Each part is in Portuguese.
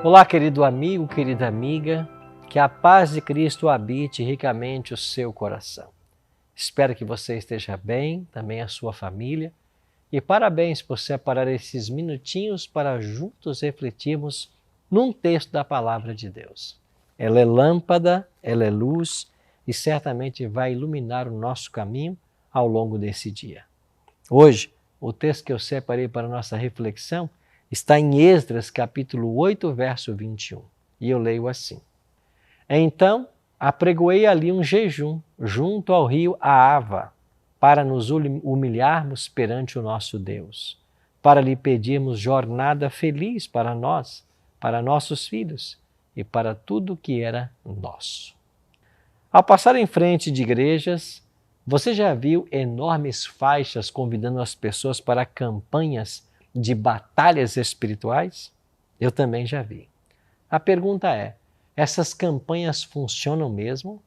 Olá, querido amigo, querida amiga, que a paz de Cristo habite ricamente o seu coração. Espero que você esteja bem, também a sua família, e parabéns por separar esses minutinhos para juntos refletirmos num texto da Palavra de Deus. Ela é lâmpada, ela é luz e certamente vai iluminar o nosso caminho ao longo desse dia. Hoje, o texto que eu separei para a nossa reflexão está em Esdras, capítulo 8, verso 21. E eu leio assim. Então, apregoei ali um jejum junto ao rio Ahava, para nos humilharmos perante o nosso Deus, para lhe pedirmos jornada feliz para nós, para nossos filhos e para tudo que era nosso. Ao passar em frente de igrejas, você já viu enormes faixas convidando as pessoas para campanhas de batalhas espirituais? Eu também já vi. A pergunta é, essas campanhas funcionam mesmo?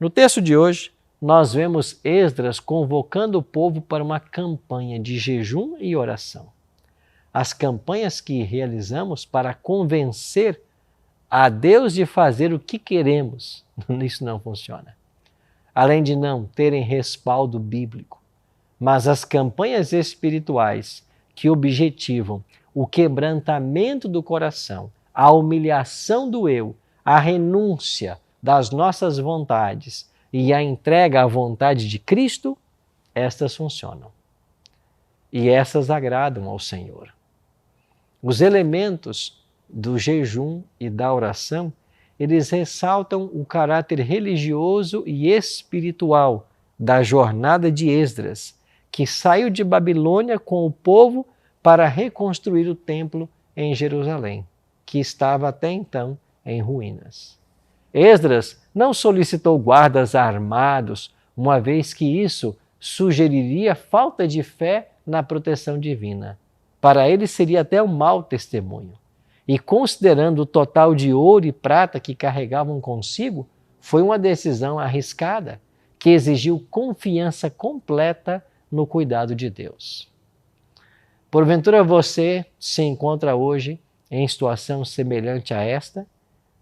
No texto de hoje, nós vemos Esdras convocando o povo para uma campanha de jejum e oração. As campanhas que realizamos para convencer a Deus de fazer o que queremos, isso não funciona. Além de não terem respaldo bíblico, mas as campanhas espirituais que objetivam o quebrantamento do coração, a humilhação do eu, a renúncia das nossas vontades e a entrega à vontade de Cristo, estas funcionam. E essas agradam ao Senhor. Os elementos do jejum e da oração, eles ressaltam o caráter religioso e espiritual da jornada de Esdras, que saiu de Babilônia com o povo para reconstruir o templo em Jerusalém, que estava até então em ruínas. Esdras não solicitou guardas armados, uma vez que isso sugeriria falta de fé na proteção divina. Para ele seria até um mau testemunho. E considerando o total de ouro e prata que carregavam consigo, foi uma decisão arriscada, que exigiu confiança completa no cuidado de Deus. Porventura você se encontra hoje em situação semelhante a esta,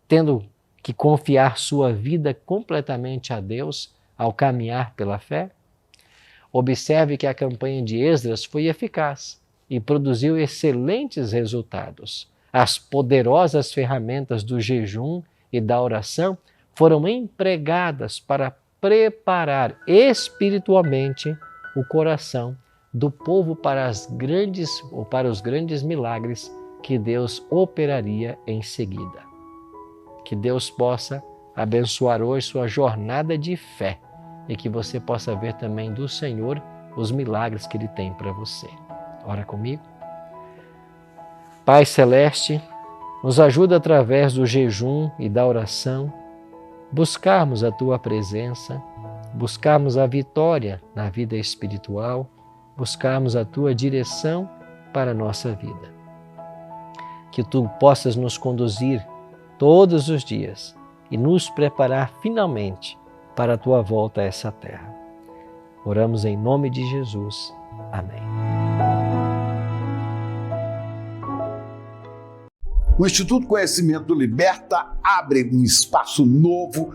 tendo que confiar sua vida completamente a Deus ao caminhar pela fé? Observe que a campanha de Esdras foi eficaz e produziu excelentes resultados. As poderosas ferramentas do jejum e da oração foram empregadas para preparar espiritualmente o coração do povo para os grandes milagres que Deus operaria em seguida. Que Deus possa abençoar hoje sua jornada de fé e que você possa ver também do Senhor os milagres que Ele tem para você. Ora comigo. Pai Celeste, nos ajuda através do jejum e da oração, buscarmos a Tua presença, buscarmos a vitória na vida espiritual, buscarmos a Tua direção para a nossa vida. Que Tu possas nos conduzir todos os dias e nos preparar finalmente para a Tua volta a essa terra. Oramos em nome de Jesus. Amém. O Instituto Conhecimento Liberta abre um espaço novo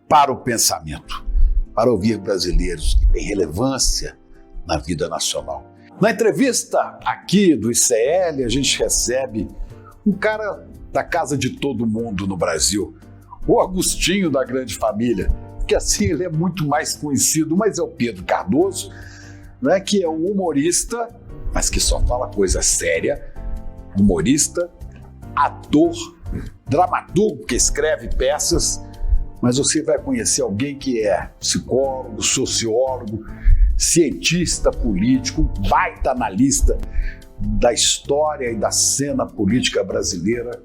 para o pensamento, para ouvir brasileiros que têm relevância na vida nacional. Na entrevista aqui do ICL, a gente recebe um cara da casa de todo mundo no Brasil, o Agostinho da Grande Família, que assim ele é muito mais conhecido, mas é o Pedro Cardoso, né, que é um humorista, mas que só fala coisa séria, humorista, ator, dramaturgo que escreve peças, mas você vai conhecer alguém que é psicólogo, sociólogo, cientista político, baita analista da história e da cena política brasileira.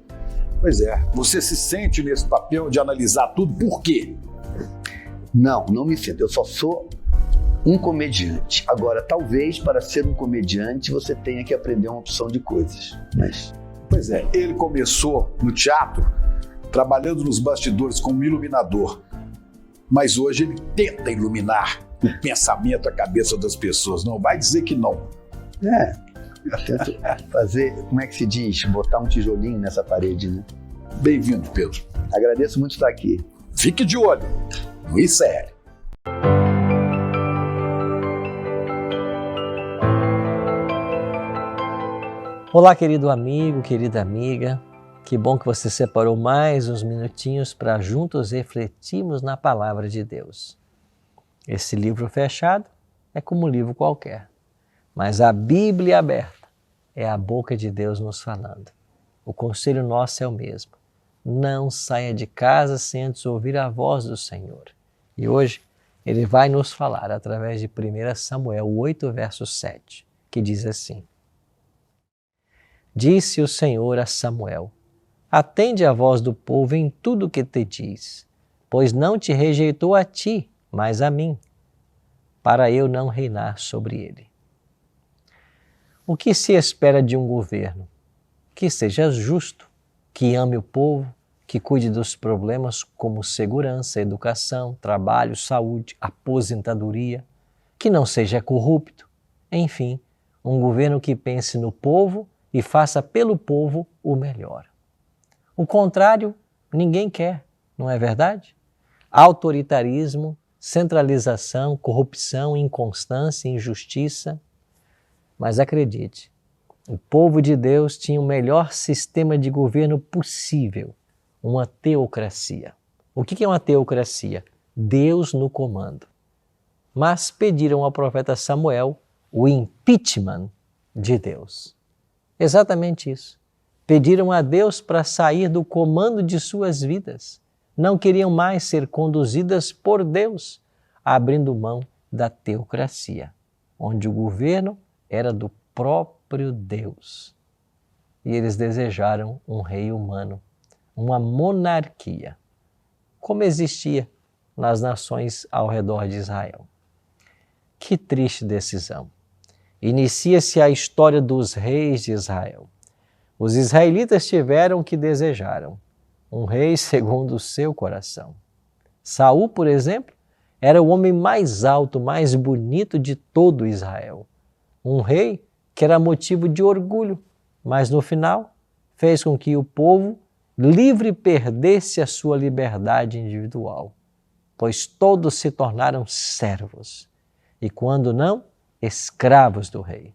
Pois é, você se sente nesse papel de analisar tudo, por quê? Não me sinto, eu só sou um comediante. Agora, talvez para ser um comediante você tenha que aprender uma opção de coisas, mas... Pois é, ele começou no teatro, trabalhando nos bastidores como iluminador, mas hoje ele tenta iluminar o pensamento, a cabeça das pessoas. Não vai dizer que não. Eu tento fazer, como é que se diz? Botar um tijolinho nessa parede, né? Bem-vindo, Pedro. Agradeço muito estar aqui. Fique de olho no ICL. Olá, querido amigo, querida amiga. Que bom que você separou mais uns minutinhos para juntos refletirmos na palavra de Deus. Esse livro fechado é como um livro qualquer, mas a Bíblia aberta é a boca de Deus nos falando. O conselho nosso é o mesmo. Não saia de casa sem antes ouvir a voz do Senhor. E hoje ele vai nos falar através de 1 Samuel 8, verso 7, que diz assim: Disse o Senhor a Samuel: Atende a voz do povo em tudo o que te diz, pois não te rejeitou a ti, mas a mim, para eu não reinar sobre ele. O que se espera de um governo? Que seja justo, que ame o povo, que cuide dos problemas como segurança, educação, trabalho, saúde, aposentadoria, que não seja corrupto. Enfim, um governo que pense no povo e faça pelo povo o melhor. O contrário, ninguém quer, não é verdade? Autoritarismo, centralização, corrupção, inconstância, injustiça. Mas acredite, o povo de Deus tinha o melhor sistema de governo possível, uma teocracia. O que é uma teocracia? Deus no comando. Mas pediram ao profeta Samuel o impeachment de Deus. Exatamente isso. Pediram a Deus para sair do comando de suas vidas. Não queriam mais ser conduzidas por Deus, abrindo mão da teocracia, onde o governo era do próprio Deus. E eles desejaram um rei humano, uma monarquia, como existia nas nações ao redor de Israel. Que triste decisão. Inicia-se a história dos reis de Israel. Os israelitas tiveram o que desejaram, um rei segundo o seu coração. Saul, por exemplo, era o homem mais alto, mais bonito de todo Israel. Um rei que era motivo de orgulho, mas no final fez com que o povo livre perdesse a sua liberdade individual, pois todos se tornaram servos e, quando não, escravos do rei.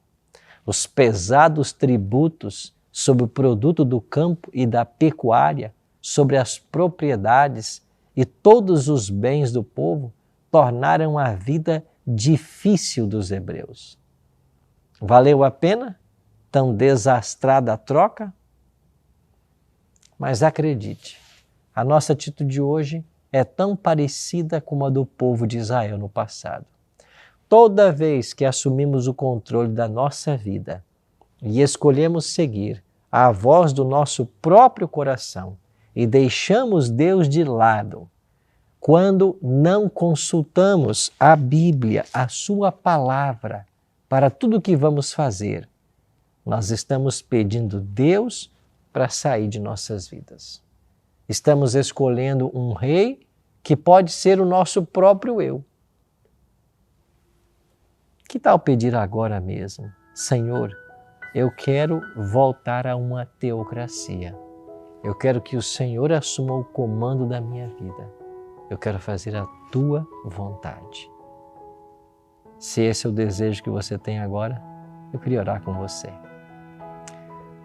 Os pesados tributos sobre o produto do campo e da pecuária, sobre as propriedades e todos os bens do povo tornaram a vida difícil dos hebreus. Valeu a pena tão desastrada a troca? Mas acredite, a nossa atitude hoje é tão parecida com a do povo de Israel no passado. Toda vez que assumimos o controle da nossa vida e escolhemos seguir a voz do nosso próprio coração e deixamos Deus de lado, quando não consultamos a Bíblia, a sua palavra, para tudo o que vamos fazer, nós estamos pedindo Deus para sair de nossas vidas. Estamos escolhendo um rei que pode ser o nosso próprio eu. Que tal pedir agora mesmo: Senhor, eu quero voltar a uma teocracia. Eu quero que o Senhor assuma o comando da minha vida. Eu quero fazer a tua vontade. Se esse é o desejo que você tem agora, eu queria orar com você.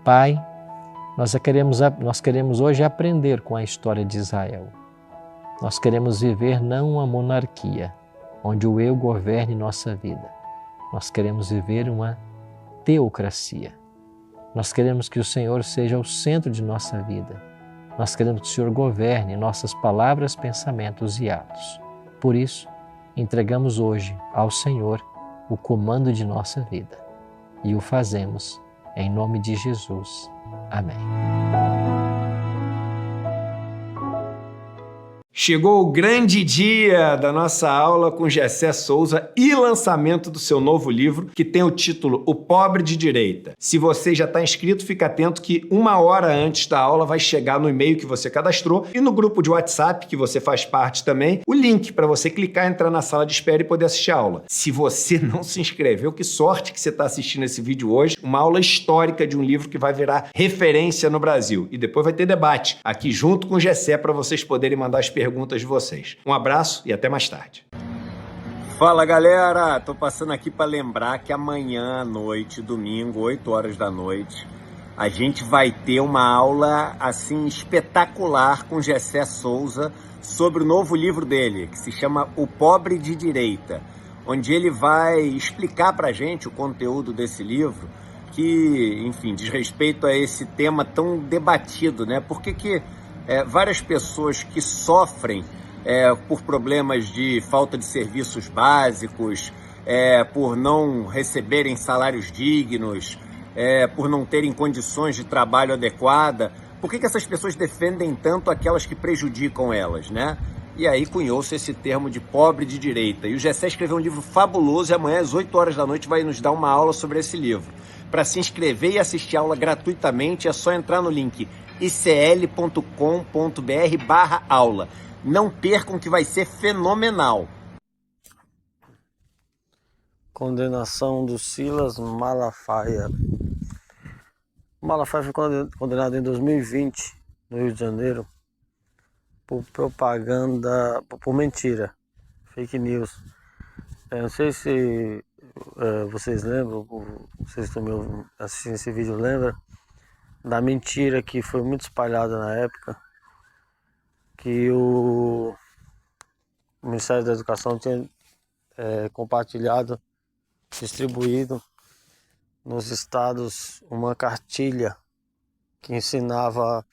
Pai, nós queremos hoje aprender com a história de Israel. Nós queremos viver não uma monarquia, onde o eu governe nossa vida. Nós queremos viver uma teocracia. Nós queremos que o Senhor seja o centro de nossa vida. Nós queremos que o Senhor governe nossas palavras, pensamentos e atos. Por isso, entregamos hoje ao Senhor o comando de nossa vida. E o fazemos em nome de Jesus. Amém. Chegou o grande dia da nossa aula com Gessé Souza e lançamento do seu novo livro, que tem o título O Pobre de Direita. Se você já está inscrito, fica atento que 1 hora antes da aula vai chegar no e-mail que você cadastrou e no grupo de WhatsApp, que você faz parte também, o link para você clicar, entrar na sala de espera e poder assistir a aula. Se você não se inscreveu, que sorte que você está assistindo esse vídeo hoje, uma aula histórica de um livro que vai virar referência no Brasil. E depois vai ter debate aqui junto com o Gessé para vocês poderem mandar as perguntas de vocês. Um abraço e até mais tarde. Fala galera, tô passando aqui para lembrar que amanhã à noite, domingo, 8 horas da noite, a gente vai ter uma aula assim espetacular com Gessé Souza sobre o novo livro dele, que se chama O Pobre de Direita, onde ele vai explicar pra gente o conteúdo desse livro que, enfim, diz respeito a esse tema tão debatido, né? Por que várias pessoas que sofrem por problemas de falta de serviços básicos, por não receberem salários dignos, por não terem condições de trabalho adequada, por que essas pessoas defendem tanto aquelas que prejudicam elas, né? E aí cunhou-se esse termo de pobre de direita. E o Gessé escreveu um livro fabuloso e amanhã às 8 horas da noite vai nos dar uma aula sobre esse livro. Para se inscrever e assistir a aula gratuitamente é só entrar no link icl.com.br/aula. Não percam que vai ser fenomenal. Condenação do Silas Malafaia. Malafaia foi condenado em 2020, no Rio de Janeiro, por propaganda, por mentira, fake news. Não sei se vocês lembram, vocês estão assistindo esse vídeo lembram, da mentira que foi muito espalhada na época, que o Ministério da Educação tinha compartilhado, distribuído nos estados uma cartilha que ensinava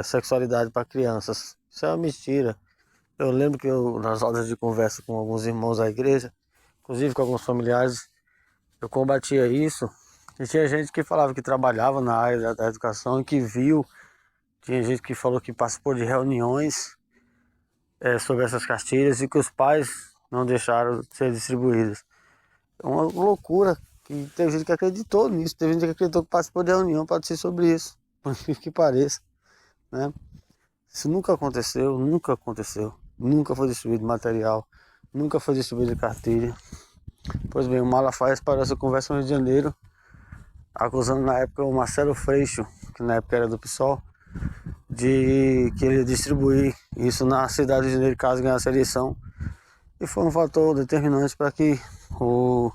sexualidade para crianças. Isso é uma mentira. Eu lembro que nas rodas de conversa com alguns irmãos da igreja, inclusive com alguns familiares, eu combatia isso. E tinha gente que falava que trabalhava na área da educação e que viu. Tinha gente que falou que participou de reuniões sobre essas cartilhas e que os pais não deixaram de ser distribuídas. É uma loucura, que teve gente que acreditou nisso, teve gente que acreditou que participou de reunião para dizer sobre isso, por que pareça, né? Isso nunca aconteceu, nunca aconteceu, nunca foi distribuído material, nunca foi distribuído cartilha. Pois bem, o Malafaia parou essa conversa no Rio de Janeiro, acusando na época o Marcelo Freixo, que na época era do PSOL, de que ele ia distribuir isso na cidade de Janeiro caso ganhasse a eleição. E foi um fator determinante para que o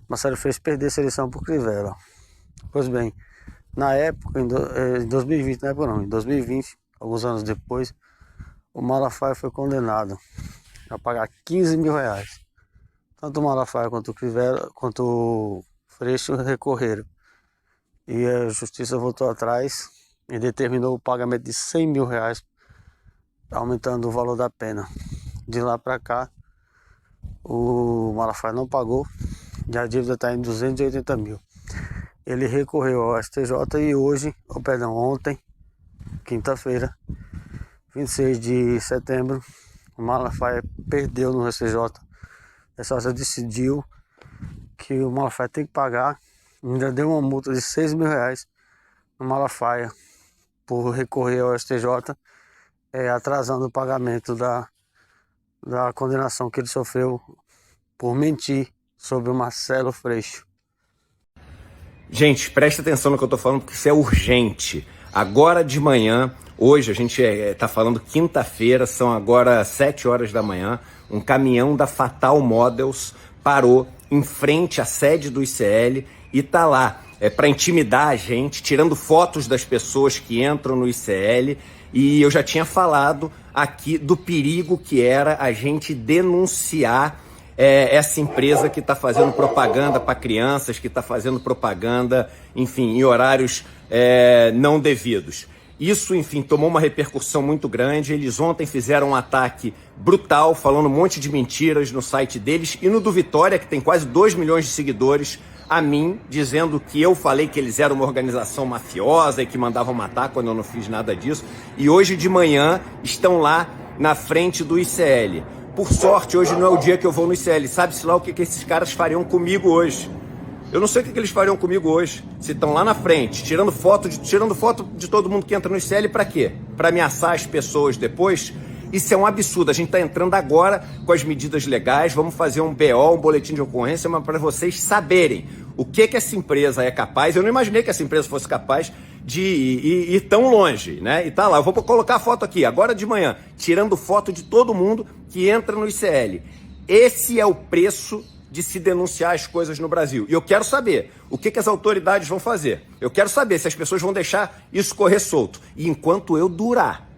Marcelo Freixo perdesse a eleição por Crivella. Pois bem, na época, em 2020, na época não, em 2020, alguns anos depois, o Malafaia foi condenado a pagar 15 mil reais. Tanto o Malafaia quanto o Crivella, quanto o Freixo recorreram. E a justiça voltou atrás e determinou o pagamento de 100 mil reais, aumentando o valor da pena. De lá para cá, o Malafaia não pagou e a dívida está em 280 mil. Ele recorreu ao STJ e ontem, quinta-feira, 26 de setembro, o Malafaia perdeu no STJ. A STJ decidiu que o Malafaia tem que pagar, ainda deu uma multa de 6 mil reais no Malafaia por recorrer ao STJ, atrasando o pagamento da condenação que ele sofreu por mentir sobre o Marcelo Freixo. Gente, presta atenção no que eu tô falando, porque isso é urgente. Agora de manhã, hoje a gente tá falando quinta-feira, são agora 7 horas da manhã, um caminhão da Fatal Models parou em frente à sede do ICL e tá lá para intimidar a gente, tirando fotos das pessoas que entram no ICL. E eu já tinha falado aqui do perigo que era a gente denunciar essa empresa que está fazendo propaganda para crianças, que está fazendo propaganda, enfim, em horários não devidos. Isso, enfim, tomou uma repercussão muito grande. Eles ontem fizeram um ataque brutal, falando um monte de mentiras no site deles. E no do Vitória, que tem quase 2 milhões de seguidores, a mim, dizendo que eu falei que eles eram uma organização mafiosa e que mandavam matar quando eu não fiz nada disso. E hoje de manhã estão lá na frente do ICL. Por sorte, hoje não é o dia que eu vou no ICL. Sabe-se lá o que esses caras fariam comigo hoje. Eu não sei o que eles fariam comigo hoje. Se estão lá na frente, tirando foto de todo mundo que entra no ICL, para quê? Para ameaçar as pessoas depois? Isso é um absurdo. A gente está entrando agora com as medidas legais. Vamos fazer um BO, um boletim de ocorrência, mas para vocês saberem o que essa empresa é capaz. Eu não imaginei que essa empresa fosse capaz de ir tão longe, né? E tá lá. Eu vou colocar a foto aqui, agora de manhã, tirando foto de todo mundo que entra no ICL. Esse é o preço de se denunciar as coisas no Brasil. E eu quero saber o que as autoridades vão fazer. Eu quero saber se as pessoas vão deixar isso correr solto. E enquanto eu durar,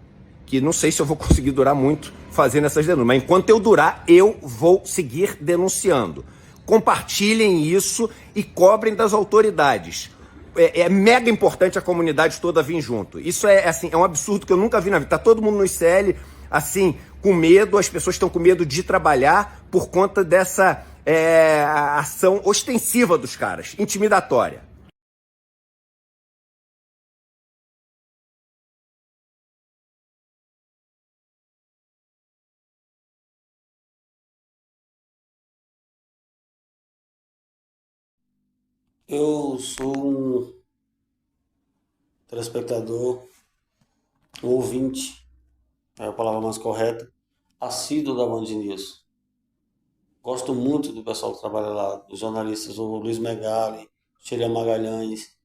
que não sei se eu vou conseguir durar muito fazendo essas denúncias, mas enquanto eu durar, eu vou seguir denunciando. Compartilhem isso e cobrem das autoridades. É mega importante a comunidade toda vir junto. Isso é um absurdo que eu nunca vi na vida. Tá todo mundo no ICL, assim, com medo, as pessoas estão com medo de trabalhar por conta dessa ação ostensiva dos caras, intimidatória. Eu sou um telespectador, um ouvinte, é a palavra mais correta, assíduo da Band News. Gosto muito do pessoal que trabalha lá, dos jornalistas, o Luiz Megali, Sheila Magalhães,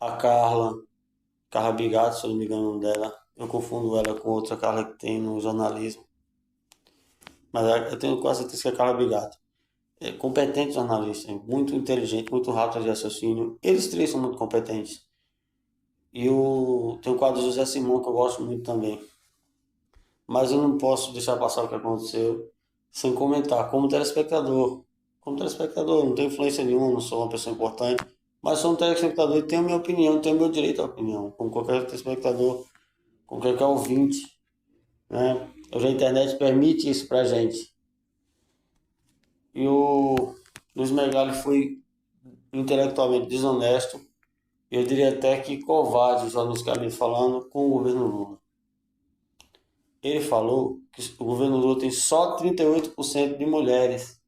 a Carla Bigato, se eu não me engano o nome dela. Eu confundo ela com outra Carla que tem no jornalismo. Mas eu tenho quase certeza que é a Carla Bigato. É competente jornalista, muito inteligente, muito rápido de raciocínio. Eles três são muito competentes. E tem o quadro do José Simão, que eu gosto muito também. Mas eu não posso deixar passar o que aconteceu sem comentar. Como telespectador, não tenho influência nenhuma, não sou uma pessoa importante, mas sou um telespectador e tenho a minha opinião, tenho o meu direito à opinião, como qualquer telespectador, como qualquer ouvinte, né? Hoje a internet permite isso pra gente. E o Luiz Megali foi intelectualmente desonesto, eu diria até que covarde, os alunos que ali falando, com o governo Lula. Ele falou que o governo Lula tem só 38% de mulheres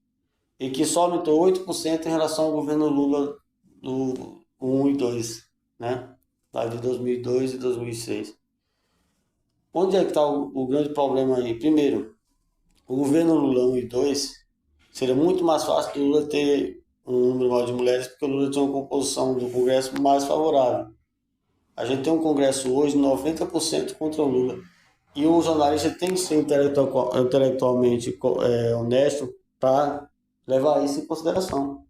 e que só aumentou 8% em relação ao governo Lula do 1 e 2, né? Lá de 2002 e 2006. Onde é que está o grande problema aí? Primeiro, o governo Lula 1 e 2 seria muito mais fácil do Lula ter um número maior de mulheres, porque o Lula tinha uma composição do Congresso mais favorável. A gente tem um Congresso hoje 90% contra o Lula. E o jornalista tem que ser intelectualmente honesto para levar isso em consideração.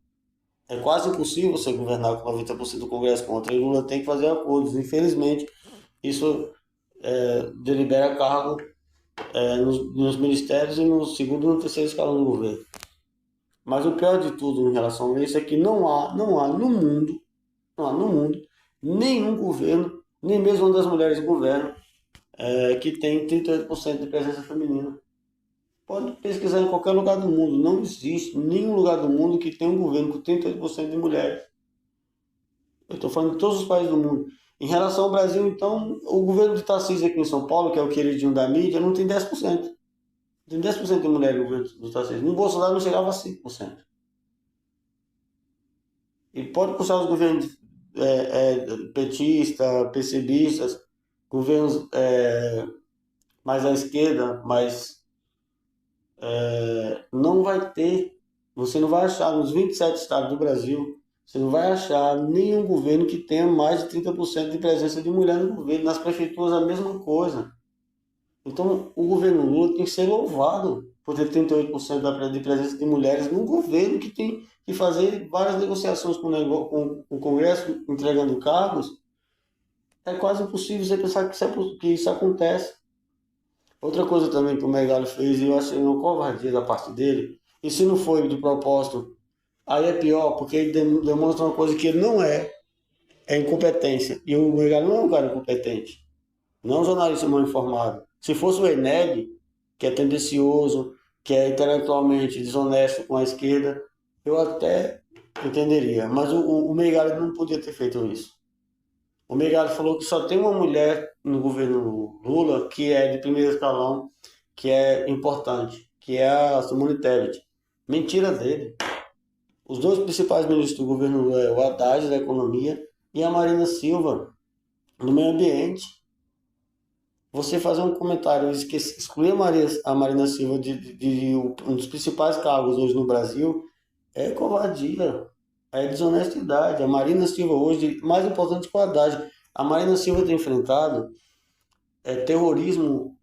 É quase impossível você governar com 90% do Congresso contra, e o Lula tem que fazer acordos. Infelizmente, isso delibera cargo nos ministérios e no segundo e no terceiro escalão do governo. Mas o pior de tudo em relação a isso é que não há no mundo nenhum governo, nem mesmo uma das mulheres do governo, que tem 38% de presença feminina. Pode pesquisar em qualquer lugar do mundo. Não existe nenhum lugar do mundo que tenha um governo com 38% de mulheres. Eu estou falando de todos os países do mundo. Em relação ao Brasil, então, o governo de Tarcísio aqui em São Paulo, que é o queridinho da mídia, não tem 10%. Tem 10% de mulheres no governo do Tarcísio. No Bolsonaro não chegava a 5%. E pode puxar os governos petistas, PCBistas, governos mais à esquerda, mas não vai ter, você não vai achar nos 27 estados do Brasil, você não vai achar nenhum governo que tenha mais de 30% de presença de mulher no governo. Nas prefeituras a mesma coisa. Então o governo Lula tem que ser louvado por ter 38% de presença de mulheres num governo que tem que fazer várias negociações com o Congresso, entregando cargos. É quase impossível você pensar que isso acontece. Outra coisa também que o Megali fez, e eu achei uma covardia da parte dele, e se não foi de propósito, aí é pior, porque ele demonstra uma coisa que ele não é incompetência. E o Megali não é um cara incompetente, não é um jornalista mal informado. Se fosse o Eneg, que é tendencioso, que é intelectualmente desonesto com a esquerda, eu até entenderia. Mas o Meirelles não podia ter feito isso. O Meirelles falou que só tem uma mulher no governo Lula que é de primeiro escalão, que é importante, que é a Simone Tebet. Mentira dele. Os dois principais ministros do governo Lula é o Haddad, da Economia, e a Marina Silva, do Meio Ambiente. Você fazer um comentário, excluir a Marina Silva de um dos principais cargos hoje no Brasil, é covardia, é desonestidade. A Marina Silva hoje, mais importante que o Haddad, a Marina Silva tem enfrentado terrorismo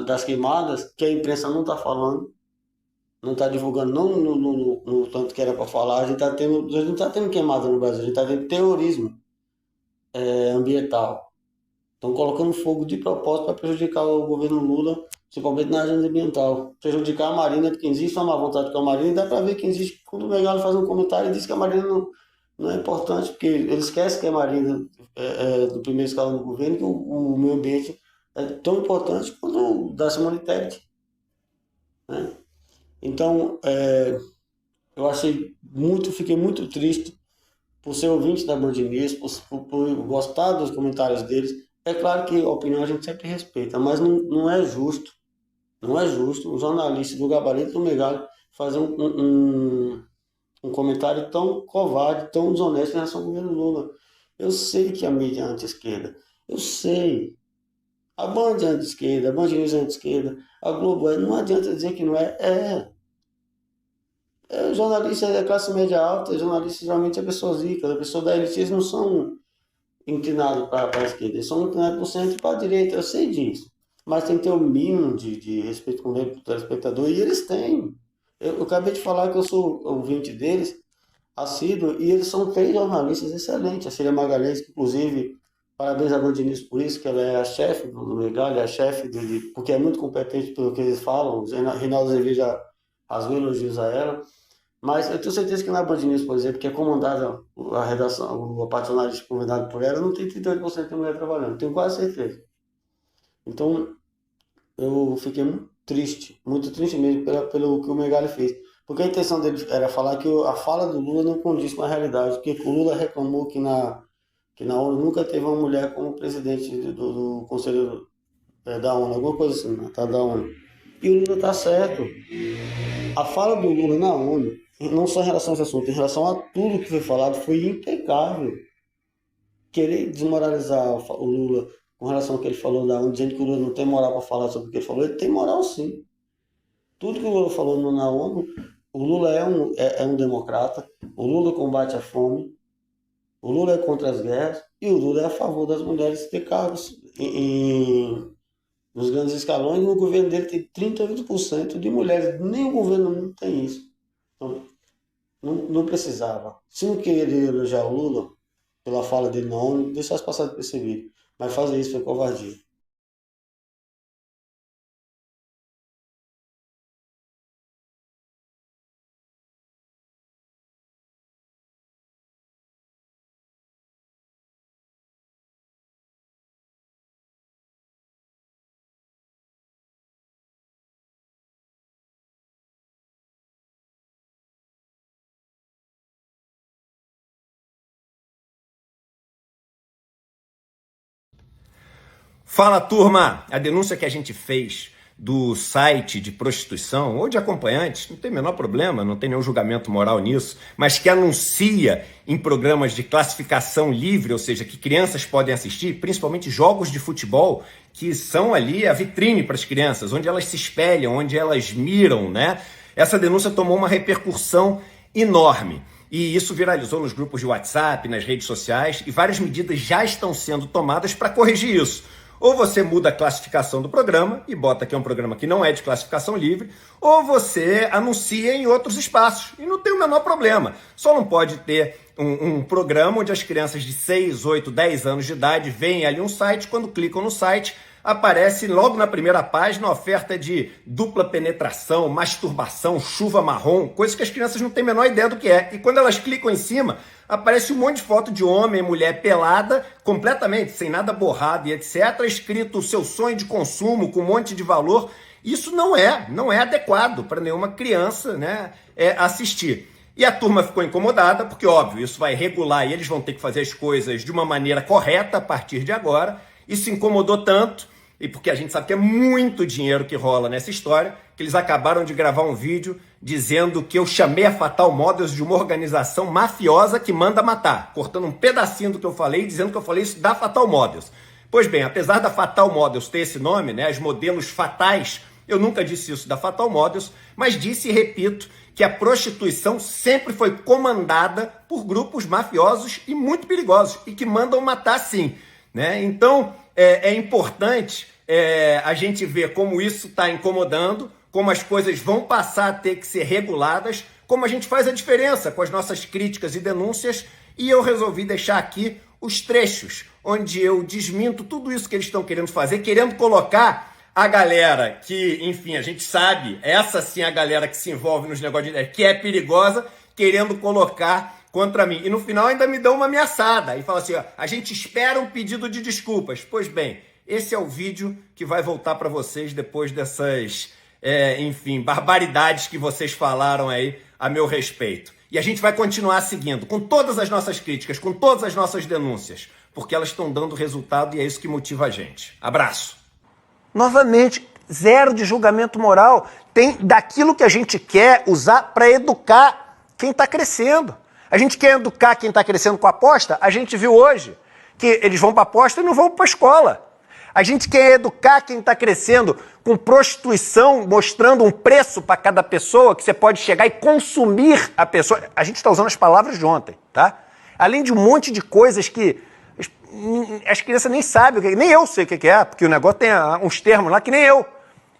das queimadas, que a imprensa não está falando, não está divulgando, não no tanto que era para falar. A gente não está tendo queimada no Brasil, a gente está tendo terrorismo ambiental. Estão colocando fogo de propósito para prejudicar o governo Lula, principalmente na agenda ambiental. Prejudicar a Marina, porque existe uma má vontade com a Marina, e dá para ver que existe, quando o Meirelles faz um comentário e diz que a Marina não é importante, porque ele esquece que a Marina é do primeiro escalão do governo, que o meio ambiente é tão importante quanto o da Simone Tebet, né? Então, eu fiquei muito triste por ser ouvinte da Band News, por gostar dos comentários deles. É claro que a opinião a gente sempre respeita, mas não é justo. Não é justo um jornalista do gabarito do Meirelles fazer um comentário tão covarde, tão desonesto em relação ao governo Lula. Eu sei que a mídia é anti-esquerda. Eu sei. A Band é anti-esquerda, a Band News é anti-esquerda, a Globo é. Não adianta dizer que não é. Jornalista da classe média alta, jornalista geralmente é pessoas ricas, a pessoa da elite, eles não são inclinados para a esquerda, eles são inclinados para o centro e para a direita, eu sei disso. Mas tem que ter o mínimo de respeito com o telespectador, e eles têm. Eu acabei de falar que eu sou ouvinte deles, assíduo, e eles são 3 jornalistas excelentes. A Cília Magalhães, que, inclusive, parabéns à Band News por isso, que ela é a chefe do Meirelles, é a chefe porque é muito competente pelo que eles falam. O Reinaldo Azevedo já rasgou elogios a ela. Mas eu tenho certeza que na Band News, por exemplo, que é comandada a redação, a parte jornalística comandada por ela, não tem 38% de mulher trabalhando, tenho quase certeza. Então, eu fiquei muito triste mesmo pelo que o Meirelles fez. Porque a intenção dele era falar que a fala do Lula não condiz com a realidade, porque o Lula reclamou que na ONU nunca teve uma mulher como presidente do Conselho da ONU, alguma coisa assim, tá, da ONU. E o Lula está certo. A fala do Lula na ONU, não só em relação a esse assunto, em relação a tudo que foi falado, foi impecável. Querer desmoralizar o Lula com relação ao que ele falou da ONU, dizendo que o Lula não tem moral para falar sobre o que ele falou, ele tem moral sim. Tudo que o Lula falou na ONU, o Lula é um democrata, o Lula combate a fome, o Lula é contra as guerras e o Lula é a favor das mulheres ter cargos nos grandes escalões. No governo dele tem 38% de mulheres, nem o governo mundo tem isso. Então, não precisava. Se não queria elogiar o Lula pela fala dele na ONU, deixasse passar despercebido. Mas fazer isso foi covardia. Fala, turma! A denúncia que a gente fez do site de prostituição ou de acompanhantes, não tem o menor problema, não tem nenhum julgamento moral nisso, mas que anuncia em programas de classificação livre, ou seja, que crianças podem assistir, principalmente jogos de futebol, que são ali a vitrine para as crianças, onde elas se espelham, onde elas miram, né? Essa denúncia tomou uma repercussão enorme. E isso viralizou nos grupos de WhatsApp, nas redes sociais, e várias medidas já estão sendo tomadas para corrigir isso. Ou você muda a classificação do programa e bota que é um programa que não é de classificação livre, ou você anuncia em outros espaços. E não tem o menor problema. Só não pode ter um programa onde as crianças de 6, 8, 10 anos de idade veem ali um site, quando clicam no site, aparece logo na primeira página oferta de dupla penetração, masturbação, chuva marrom, coisas que as crianças não têm a menor ideia do que é. E quando elas clicam em cima, aparece um monte de foto de homem e mulher pelada, completamente, sem nada borrado e etc., escrito seu sonho de consumo, com um monte de valor. Isso não é adequado para nenhuma criança, né, assistir. E a turma ficou incomodada, porque, óbvio, isso vai regular e eles vão ter que fazer as coisas de uma maneira correta a partir de agora. Isso incomodou tanto, e porque a gente sabe que é muito dinheiro que rola nessa história, que eles acabaram de gravar um vídeo dizendo que eu chamei a Fatal Models de uma organização mafiosa que manda matar, cortando um pedacinho do que eu falei, dizendo que eu falei isso da Fatal Models. Pois bem, apesar da Fatal Models ter esse nome, né, os modelos fatais, eu nunca disse isso da Fatal Models, mas disse e repito que a prostituição sempre foi comandada por grupos mafiosos e muito perigosos, e que mandam matar sim, né? Então, é importante a gente ver como isso está incomodando, como as coisas vão passar a ter que ser reguladas, como a gente faz a diferença com as nossas críticas e denúncias, e eu resolvi deixar aqui os trechos onde eu desminto tudo isso que eles estão querendo fazer, querendo colocar a galera que, enfim, a gente sabe, essa sim é a galera que se envolve nos negócios de que é perigosa, querendo colocar contra mim. E no final ainda me dão uma ameaçada e fala assim, ó, a gente espera um pedido de desculpas. Pois bem, esse é o vídeo que vai voltar para vocês depois dessas, enfim, barbaridades que vocês falaram aí a meu respeito. E a gente vai continuar seguindo com todas as nossas críticas, com todas as nossas denúncias, porque elas estão dando resultado e é isso que motiva a gente. Abraço! Novamente, zero de julgamento moral. Tem daquilo que a gente quer usar para educar quem está crescendo. A gente quer educar quem está crescendo com aposta. A gente viu hoje que eles vão para aposta e não vão para a escola. A gente quer educar quem está crescendo com prostituição, mostrando um preço para cada pessoa, que você pode chegar e consumir a pessoa. A gente está usando as palavras de ontem, tá? Além de um monte de coisas que as crianças nem sabem o que é, nem eu sei o que é, porque o negócio tem uns termos lá que nem eu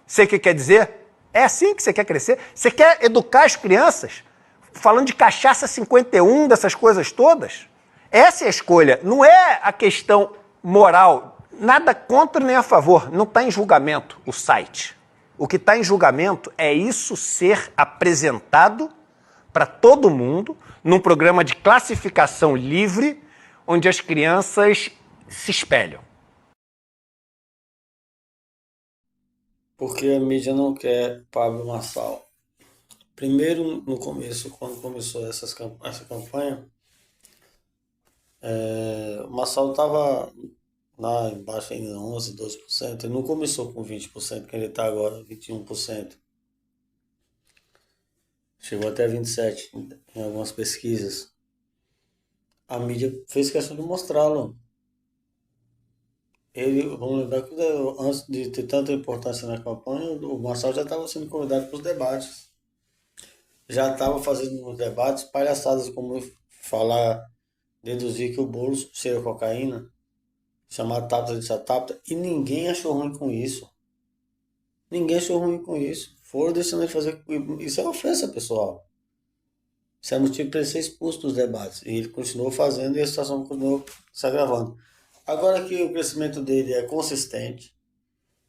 sei o que quer dizer. É assim que você quer crescer? Você quer educar as crianças falando de cachaça 51, dessas coisas todas? Essa é a escolha, não é a questão moral. Nada contra nem a favor, não está em julgamento o site. O que está em julgamento é isso ser apresentado para todo mundo num programa de classificação livre, onde as crianças se espelham. Porque a mídia não quer Pablo Marçal. Primeiro, no começo, quando começou essa campanha, o Marçal estava lá embaixo ainda 11%, 12%. Ele não começou com 20%, que ele está agora, 21%. Chegou até 27% em algumas pesquisas. A mídia fez questão de mostrá-lo. Vamos lembrar que antes de ter tanta importância na campanha, o Marçal já estava sendo convidado para os debates. Já estava fazendo nos debates palhaçadas como deduzir que o Boulos cheira cocaína, chamar Tabata de satapta, e ninguém achou ruim com isso. Ninguém achou ruim com isso. Foram deixando ele fazer. Isso é ofensa, pessoal. Isso é motivo para ele ser expulso dos debates. E ele continuou fazendo e a situação continuou se agravando. Agora que o crescimento dele é consistente,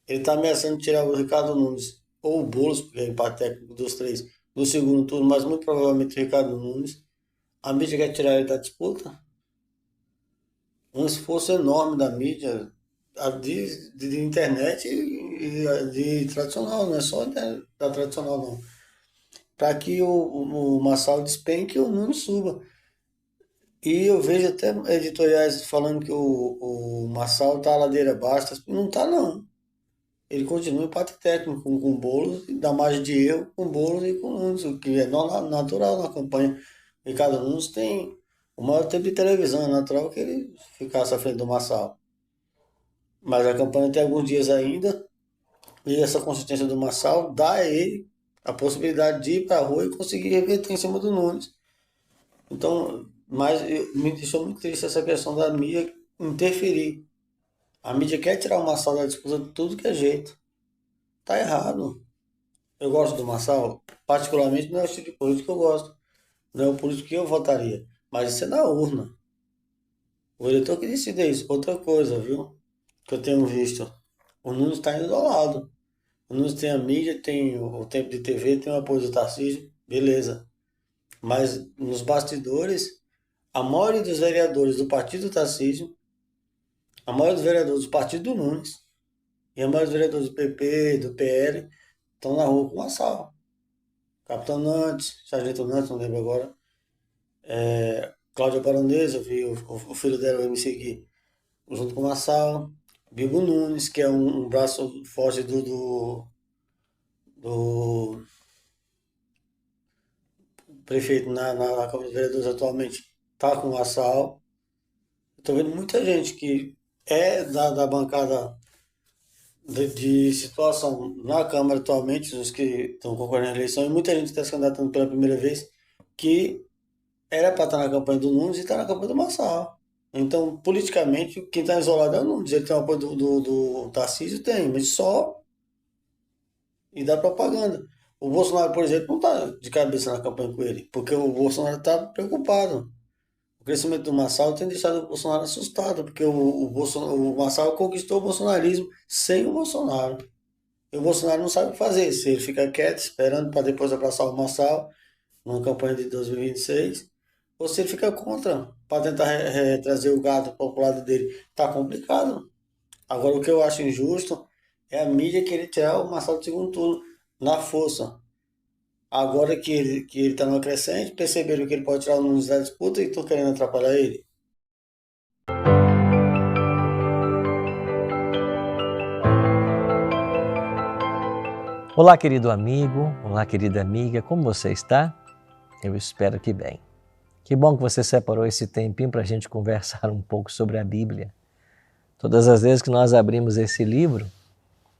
ele está ameaçando tirar o Ricardo Nunes ou o Boulos, porque é o empate técnico dos três, no segundo turno, mas muito provavelmente o Ricardo Nunes. A mídia quer tirar ele da disputa. Um esforço enorme da mídia, de internet e de tradicional, não é só da tradicional não, para que o Marçal despenque e o Nunes suba. E eu vejo até editoriais falando que o Marçal está à ladeira abaixo. Não está, não. Ele continua em empate técnico com o Boulos, dá margem de erro com o Boulos e com o Nunes, o que é natural na campanha. O Ricardo Nunes tem o maior tempo de televisão, é natural que ele ficasse à frente do Marçal. Mas a campanha tem alguns dias ainda, e essa consistência do Marçal dá a ele a possibilidade de ir para a rua e conseguir reverter em cima do Nunes. Então, mas me deixou muito triste essa questão da mídia interferir. A mídia quer tirar o Marçal da disputa de tudo que é jeito. Tá errado. Eu gosto do Marçal, particularmente não é o tipo de político que eu gosto. Não é o político que eu votaria. Mas isso é na urna. O eleitor que decide isso. Outra coisa, viu? Que eu tenho visto. O Nunes está indo ao lado. O Nunes tem a mídia, tem o tempo de TV, tem o apoio do Tarcísio. Beleza. Mas nos bastidores, a maioria dos vereadores do partido do Tarcísio, a maioria dos vereadores do partido do Nunes e a maioria dos vereadores do PP, do PL, estão na rua com o Marçal. Capitão Nantes, Sargento Nantes, não lembro agora, Cláudia Baronesa, eu vi o filho dela, o MC Gui, junto com o Massal. Bibo Nunes, que é um braço forte do prefeito na Câmara dos Vereadores atualmente, tá com o Massal. Estou vendo muita gente que é da bancada de situação na Câmara atualmente, os que estão concorrendo à eleição, e muita gente está se candidatando pela primeira vez, que era para estar na campanha do Nunes e está na campanha do Massal. Então, politicamente, quem está isolado é o Nunes. Ele tem o apoio do Tarcísio, tem, mas só e dá propaganda. O Bolsonaro, por exemplo, não está de cabeça na campanha com ele, porque o Bolsonaro está preocupado. O crescimento do Massal tem deixado o Bolsonaro assustado, porque o Massal conquistou o bolsonarismo sem o Bolsonaro. E o Bolsonaro não sabe o que fazer. Se ele fica quieto, esperando para depois abraçar o Massal, numa campanha de 2026, ou se ele fica contra, para tentar trazer o gado para o lado dele. Tá complicado. Agora, o que eu acho injusto é a mídia querer tirar o Massal do segundo turno na força. Agora que ele tá numa crescente, perceberam que ele pode tirar o Nunes da disputa e estão querendo atrapalhar ele. Olá, querido amigo, olá, querida amiga, como você está? Eu espero que bem. Que bom que você separou esse tempinho para a gente conversar um pouco sobre a Bíblia. Todas as vezes que nós abrimos esse livro,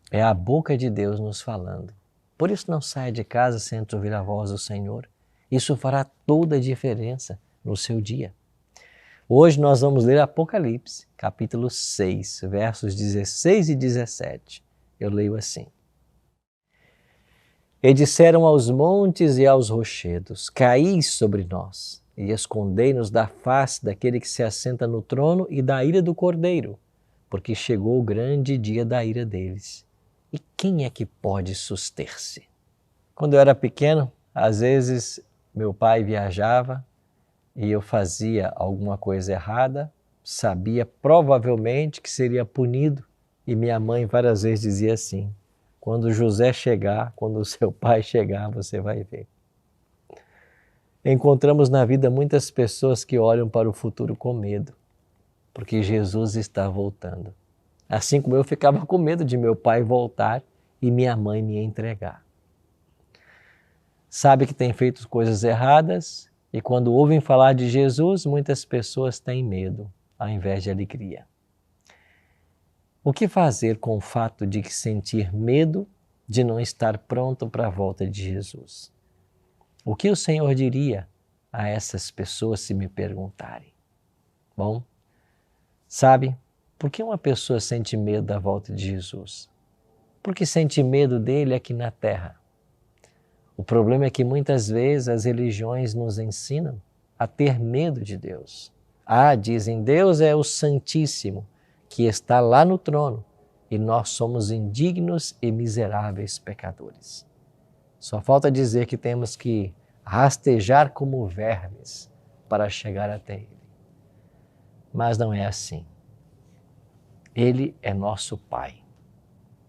é a boca de Deus nos falando. Por isso não saia de casa sem ouvir a voz do Senhor. Isso fará toda a diferença no seu dia. Hoje nós vamos ler Apocalipse, capítulo 6, versos 16 e 17. Eu leio assim. E disseram aos montes e aos rochedos, caí sobre nós e escondei-nos da face daquele que se assenta no trono e da ira do Cordeiro, porque chegou o grande dia da ira deles. E quem é que pode suster-se? Quando eu era pequeno, às vezes meu pai viajava e eu fazia alguma coisa errada, sabia provavelmente que seria punido e minha mãe várias vezes dizia assim, quando José chegar, quando o seu pai chegar, você vai ver. Encontramos na vida muitas pessoas que olham para o futuro com medo, porque Jesus está voltando. Assim como eu ficava com medo de meu pai voltar e minha mãe me entregar. Sabe que tem feito coisas erradas e quando ouvem falar de Jesus, muitas pessoas têm medo, ao invés de alegria. O que fazer com o fato de sentir medo de não estar pronto para a volta de Jesus? O que o Senhor diria a essas pessoas se me perguntarem? Bom, sabe, por que uma pessoa sente medo da volta de Jesus? Porque sente medo dele aqui na terra. O problema é que muitas vezes as religiões nos ensinam a ter medo de Deus. Dizem, Deus é o Santíssimo, que está lá no trono e nós somos indignos e miseráveis pecadores. Só falta dizer que temos que rastejar como vermes para chegar até Ele. Mas não é assim. Ele é nosso Pai.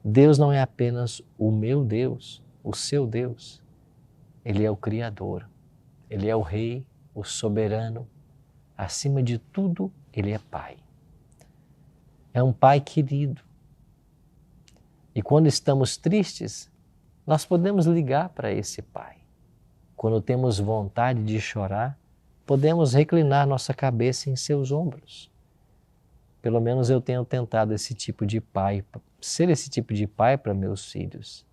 Deus não é apenas o meu Deus, o seu Deus. Ele é o Criador. Ele é o Rei, o Soberano. Acima de tudo, Ele é Pai. É um Pai querido. E quando estamos tristes, nós podemos ligar para esse Pai. Quando temos vontade de chorar, podemos reclinar nossa cabeça em seus ombros. Pelo menos eu tenho tentado esse tipo de pai, ser esse tipo de pai para meus filhos.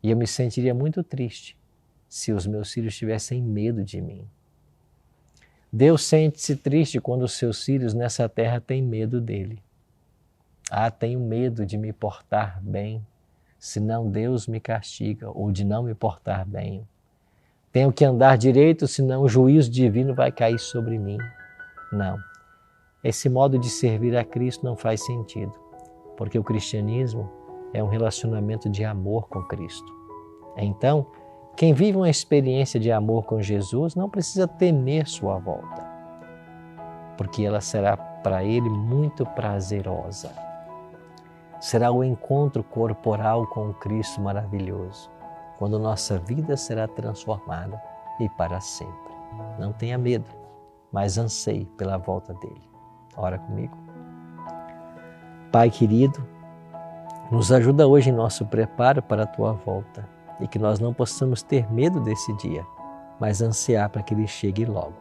E eu me sentiria muito triste se os meus filhos tivessem medo de mim. Deus sente-se triste quando os seus filhos nessa terra têm medo dele. Tenho medo de me portar bem, senão Deus me castiga, ou de não me portar bem. Tenho que andar direito, senão o juízo divino vai cair sobre mim. Não. Esse modo de servir a Cristo não faz sentido, porque o cristianismo é um relacionamento de amor com Cristo. Então, quem vive uma experiência de amor com Jesus não precisa temer sua volta, porque ela será para ele muito prazerosa. Será o encontro corporal com o Cristo maravilhoso, quando nossa vida será transformada e para sempre. Não tenha medo, mas anseie pela volta dele. Ora comigo. Pai querido, nos ajuda hoje em nosso preparo para a tua volta e que nós não possamos ter medo desse dia, mas ansiar para que ele chegue logo.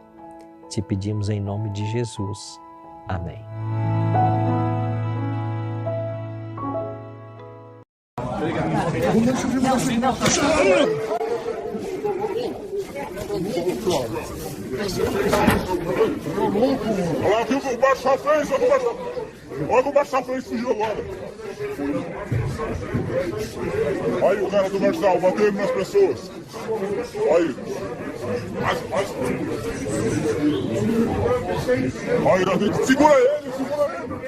Te pedimos em nome de Jesus. Amém. Olha aqui o que o Marçal fez, olha o que o Marçal fez, fugiu agora. Aí o cara do Marçal batendo nas pessoas. Aí. Aí, segura ele, segura ele.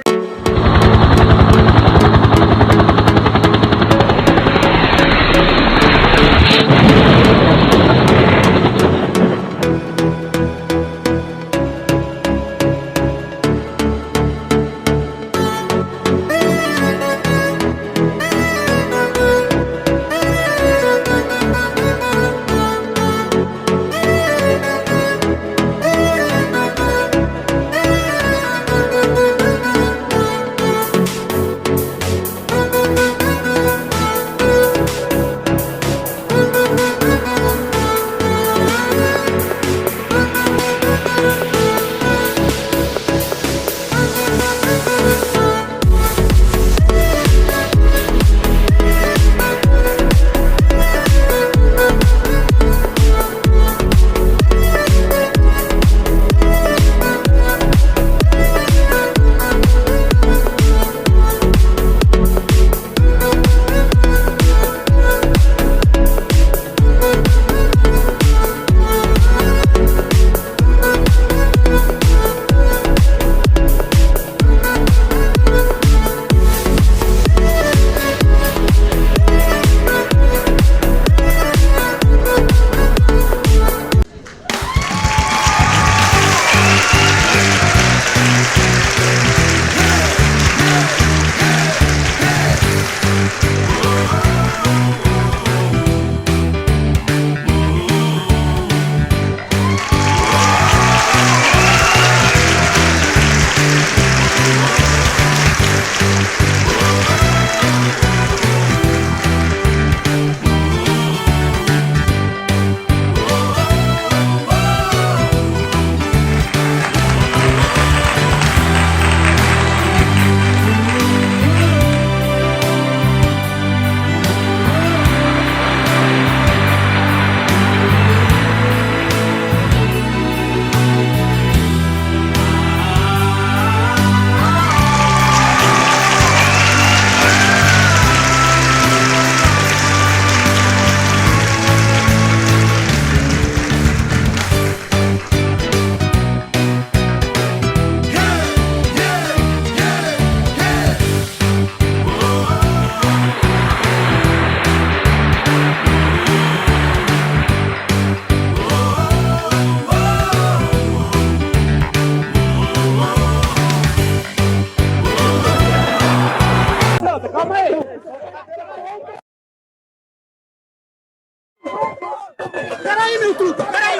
Peraí, meu truta, peraí!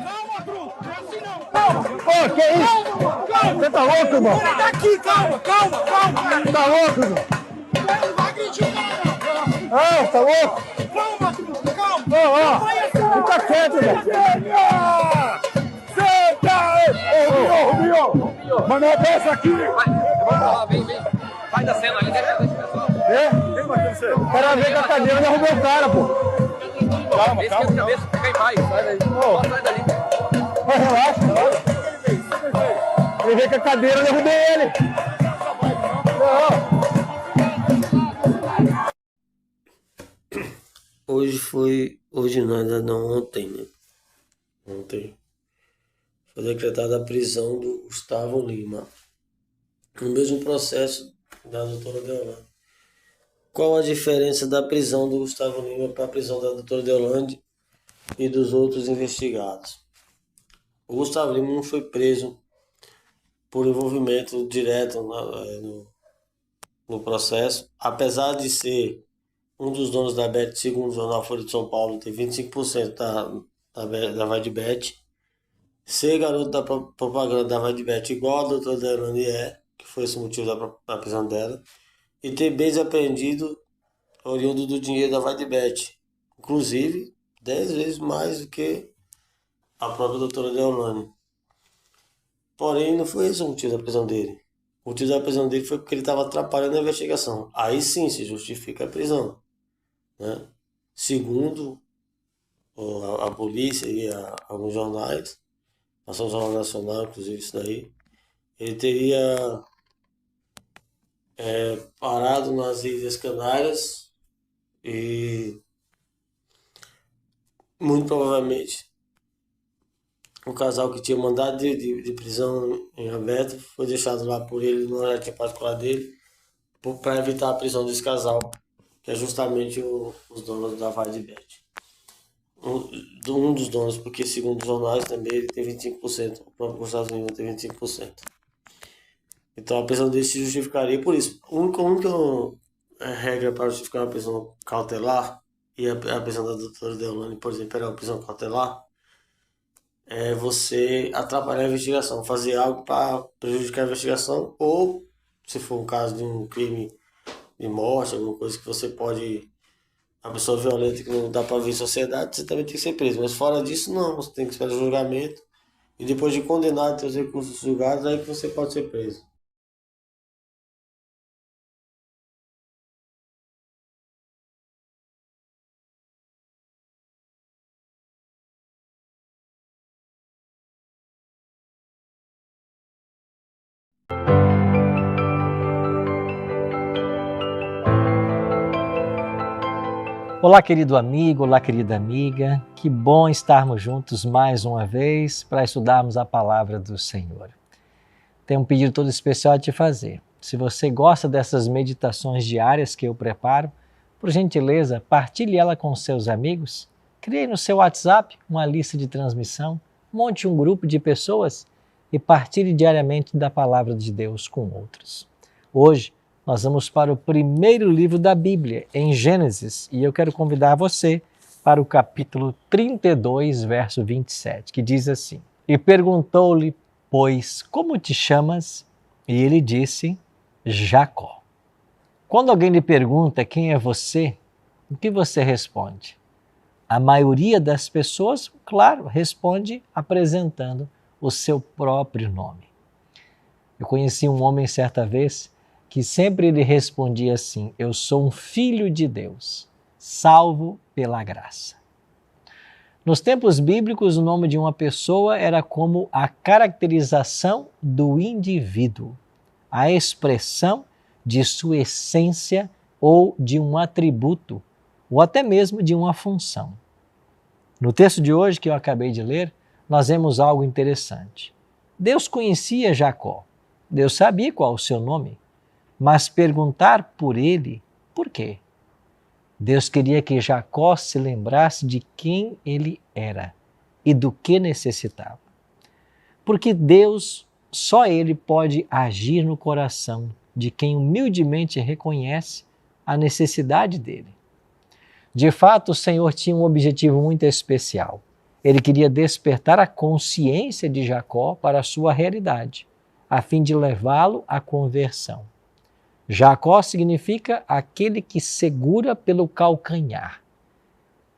Calma, truta! Assim não! Calma! Ô, que isso? Calma! Você tá louco, irmão? Sai daqui, calma! Tá louco, irmão? Não vai agredir, não! Ah, tá louco? Calma, truta, calma! Ó, fica quieto, irmão. Senta! Ô, Rubinho! Mas não é dessa aqui! Vem. Vai da cena ali, deixa o pessoal. O cara veio com a cadeira e derrubou o cara, pô. Calma. Cabeça, fica em paz. Sai daí. Sai dali. Relaxa. Ele veio com a cadeira e derrubei ele. Ontem, né? Ontem foi decretada a prisão do Gustavo Lima. No mesmo processo da doutora Deolane. Qual a diferença da prisão do Gustavo Lima para a prisão da doutora Deolane e dos outros investigados? O Gustavo Lima não foi preso por envolvimento direto no processo, apesar de ser um dos donos da Bet, segundo o jornal Folha de São Paulo, tem 25% da VaiDeBet. Ser garoto da propaganda da VaiDeBet igual a doutora Deolane que foi esse o motivo da prisão dela, e ter bens apreendidos oriundo do dinheiro da VaiDeBet, inclusive 10 vezes mais do que a própria doutora Deolane. Porém, não foi esse o motivo da prisão dele. O motivo da prisão dele foi porque ele estava atrapalhando a investigação. Aí sim se justifica a prisão, né? Segundo a polícia e alguns jornais, passou no Jornal Nacional, inclusive isso daí, ele teria parado nas Ilhas Canárias e muito provavelmente o casal que tinha mandado de prisão em aberto foi deixado lá por ele no horário particular dele para evitar a prisão desse casal, que é justamente os donos da VaiDeBet. Um dos donos, porque segundo os jornais também ele tem 25%, o próprio Gustavo Lima tem 25%. Então a prisão dele se justificaria por isso. A única regra para justificar uma prisão cautelar, e a prisão da doutora Deolane, por exemplo, era uma prisão cautelar, é você atrapalhar a investigação, fazer algo para prejudicar a investigação, ou se for um caso de um crime de morte, alguma coisa que você pode, a pessoa violenta que não dá para ver em sociedade, você também tem que ser preso. Mas fora disso, não, você tem que esperar o julgamento e depois de condenado, ter os recursos julgados, aí que você pode ser preso. Olá, querido amigo, olá, querida amiga. Que bom estarmos juntos mais uma vez para estudarmos a palavra do Senhor. Tenho um pedido todo especial a te fazer. Se você gosta dessas meditações diárias que eu preparo, por gentileza, partilhe ela com seus amigos. Crie no seu WhatsApp uma lista de transmissão, monte um grupo de pessoas e partilhe diariamente da palavra de Deus com outros. Hoje, nós vamos para o primeiro livro da Bíblia, em Gênesis, e eu quero convidar você para o capítulo 32, verso 27, que diz assim: E perguntou-lhe, pois, como te chamas? E ele disse, Jacó. Quando alguém lhe pergunta quem é você, o que você responde? A maioria das pessoas, claro, responde apresentando o seu próprio nome. Eu conheci um homem certa vez que sempre ele respondia assim: eu sou um filho de Deus, salvo pela graça. Nos tempos bíblicos, o nome de uma pessoa era como a caracterização do indivíduo, a expressão de sua essência ou de um atributo, ou até mesmo de uma função. No texto de hoje que eu acabei de ler, nós vemos algo interessante. Deus conhecia Jacó, Deus sabia qual o seu nome, mas perguntar por ele, por quê? Deus queria que Jacó se lembrasse de quem ele era e do que necessitava. Porque Deus, só Ele pode agir no coração de quem humildemente reconhece a necessidade dele. De fato, o Senhor tinha um objetivo muito especial. Ele queria despertar a consciência de Jacó para a sua realidade, a fim de levá-lo à conversão. Jacó significa aquele que segura pelo calcanhar.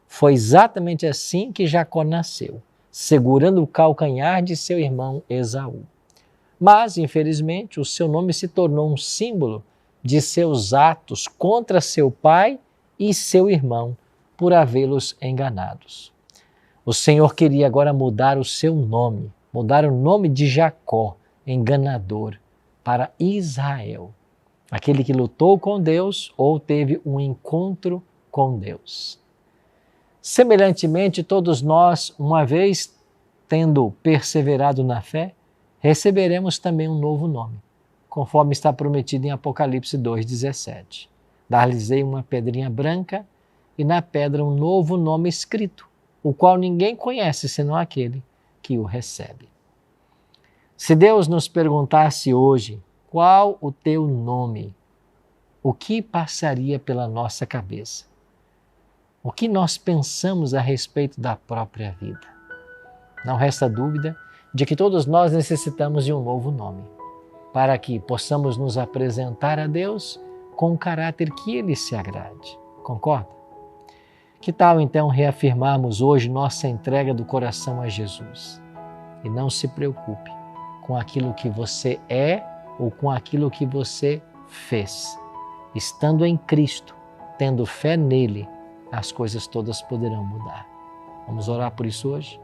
Foi exatamente assim que Jacó nasceu, segurando o calcanhar de seu irmão Esaú. Mas, infelizmente, o seu nome se tornou um símbolo de seus atos contra seu pai e seu irmão por havê-los enganados. O Senhor queria agora mudar o seu nome, mudar o nome de Jacó, enganador, para Israel, aquele que lutou com Deus ou teve um encontro com Deus. Semelhantemente, todos nós, uma vez tendo perseverado na fé, receberemos também um novo nome, conforme está prometido em Apocalipse 2,17. Dar-lhes-ei uma pedrinha branca e na pedra um novo nome escrito, o qual ninguém conhece senão aquele que o recebe. Se Deus nos perguntasse hoje, qual o teu nome? O que passaria pela nossa cabeça? o que nós pensamos a respeito da própria vida. Não resta dúvida de que todos nós necessitamos de um novo nome, para que possamos nos apresentar a Deus com um caráter que Ele se agrade. Concorda? Que tal então reafirmarmos hoje nossa entrega do coração a Jesus? E não se preocupe com aquilo que você é ou com aquilo que você fez. Estando em Cristo, tendo fé nele, as coisas todas poderão mudar. Vamos orar por isso hoje?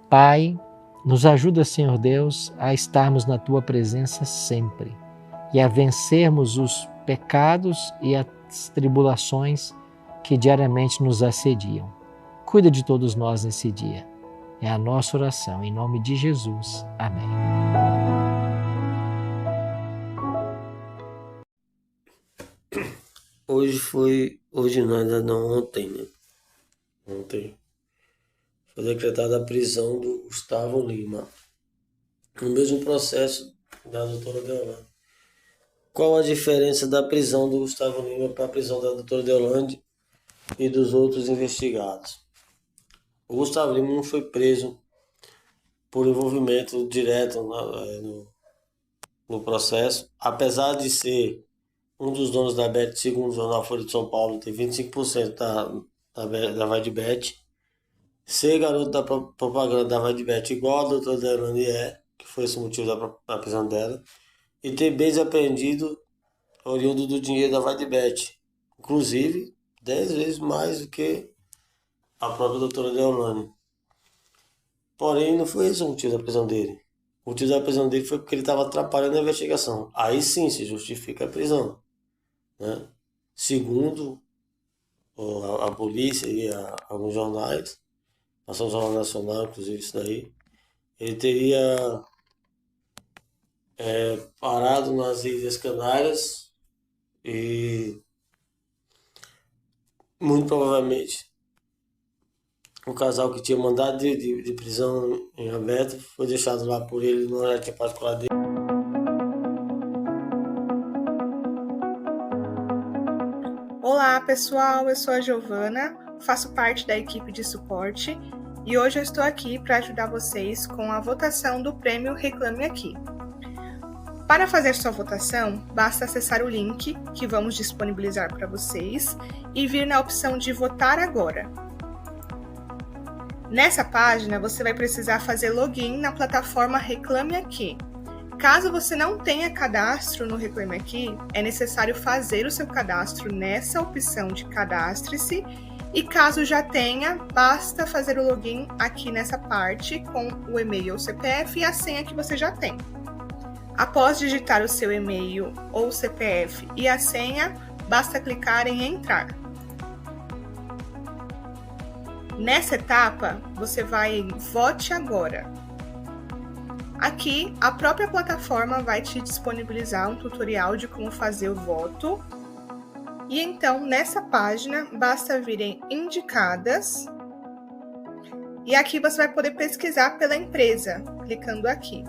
Pai, nos ajuda, Senhor Deus, a estarmos na Tua presença sempre e a vencermos os pecados e as tribulações que diariamente nos assediam. Cuida de todos nós nesse dia. É a nossa oração, em nome de Jesus. Amém. Hoje não, ainda não, ontem, né? Ontem foi decretada a prisão do Gustavo Lima, no mesmo processo da doutora Deolane. Qual a diferença da prisão do Gustavo Lima para a prisão da doutora Deolane e dos outros investigados? O Gustavo Lima não foi preso por envolvimento direto no processo, apesar de ser um dos donos da Bet, segundo o jornal Folha de São Paulo, tem 25% da Vaidbet, ser garoto da propaganda da Vaidbet igual a doutora Deolane que foi esse o motivo da prisão dela, e ter bens apreendidos oriundo do dinheiro da Vaidbet, inclusive 10 vezes mais do que a própria doutora Deolane. Porém, não foi esse o motivo da prisão dele. O motivo da prisão dele foi porque ele estava atrapalhando a investigação. Aí sim se justifica a prisão, né? Segundo a polícia e alguns jornais, passou no Jornal Nacional, inclusive isso daí, ele teria parado nas Ilhas Canárias e muito provavelmente o casal que tinha mandado de prisão em aberto foi deixado lá por ele no horário particular dele. Olá pessoal, eu sou a Giovana, faço parte da equipe de suporte e hoje eu estou aqui para ajudar vocês com a votação do prêmio Reclame Aqui. Para fazer sua votação, basta acessar o link que vamos disponibilizar para vocês e vir na opção de votar agora. Nessa página, você vai precisar fazer login na plataforma Reclame Aqui. Caso você não tenha cadastro no Reclame Aqui, é necessário fazer o seu cadastro nessa opção de Cadastre-se e caso já tenha, basta fazer o login aqui nessa parte com o e-mail ou CPF e a senha que você já tem. Após digitar o seu e-mail ou CPF e a senha, basta clicar em Entrar. Nessa etapa, você vai em Vote Agora. Aqui, a própria plataforma vai te disponibilizar um tutorial de como fazer o voto. E então, nessa página, basta vir em Indicadas. E aqui você vai poder pesquisar pela empresa, clicando aqui.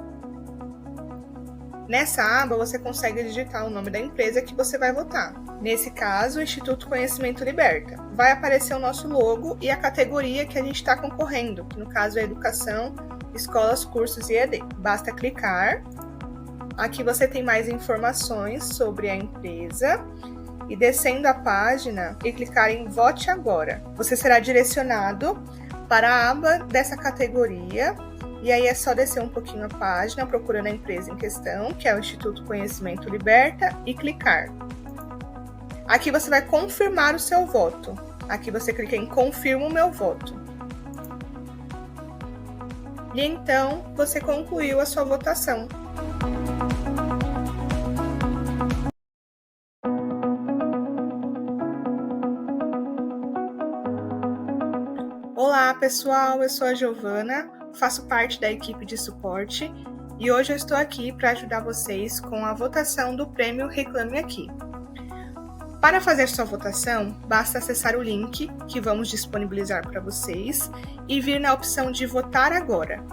Nessa aba, você consegue digitar o nome da empresa que você vai votar. Nesse caso, o Instituto Conhecimento Liberta. Vai aparecer o nosso logo e a categoria que a gente está concorrendo, que no caso é Educação, Escolas, Cursos e EAD. Basta clicar. Aqui você tem mais informações sobre a empresa. E descendo a página e clicar em Vote Agora. Você será direcionado para a aba dessa categoria. E aí é só descer um pouquinho a página, procurando a empresa em questão, que é o Instituto Conhecimento Liberta, e clicar. Aqui você vai confirmar o seu voto. Aqui você clica em Confirmo o meu voto. E então você concluiu a sua votação. Olá pessoal, eu sou a Giovana, faço parte da equipe de suporte e hoje eu estou aqui para ajudar vocês com a votação do prêmio Reclame Aqui. Para fazer sua votação, basta acessar o link que vamos disponibilizar para vocês e vir na opção de Votar Agora.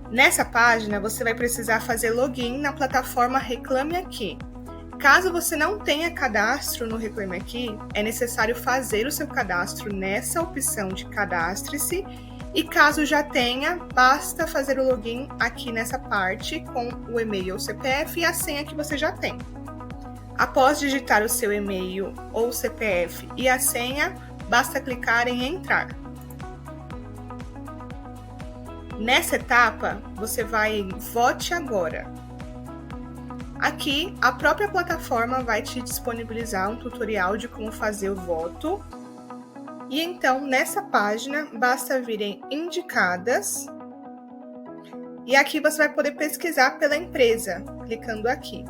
Nessa página, você vai precisar fazer login na plataforma Reclame Aqui. Caso você não tenha cadastro no Reclame Aqui, é necessário fazer o seu cadastro nessa opção de Cadastre-se. E caso já tenha, basta fazer o login aqui nessa parte com o e-mail ou CPF e a senha que você já tem. Após digitar o seu e-mail ou CPF e a senha, basta clicar em Entrar. Nessa etapa, você vai em Vote Agora. Aqui, a própria plataforma vai te disponibilizar um tutorial de como fazer o voto. E então, nessa página, basta vir em Indicadas. E aqui você vai poder pesquisar pela empresa, clicando aqui.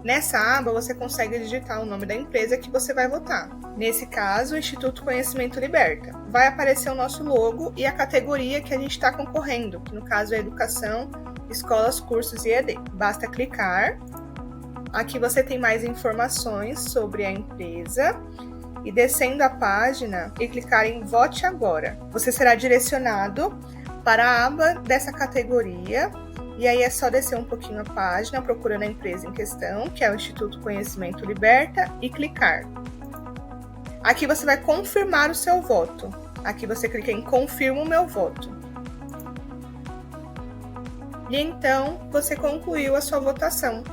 Nessa aba, você consegue digitar o nome da empresa que você vai votar. Nesse caso, o Instituto Conhecimento Liberta. Vai aparecer o nosso logo e a categoria que a gente está concorrendo, que no caso é Educação, Escolas, Cursos e EAD. Basta clicar. Aqui você tem mais informações sobre a empresa. E descendo a página e clicar em Vote Agora. Você será direcionado para a aba dessa categoria. E aí é só descer um pouquinho a página, procurando a empresa em questão, que é o Instituto Conhecimento Liberta, e clicar. Aqui você vai confirmar o seu voto. Aqui você clica em Confirmo o meu voto. E então você concluiu a sua votação.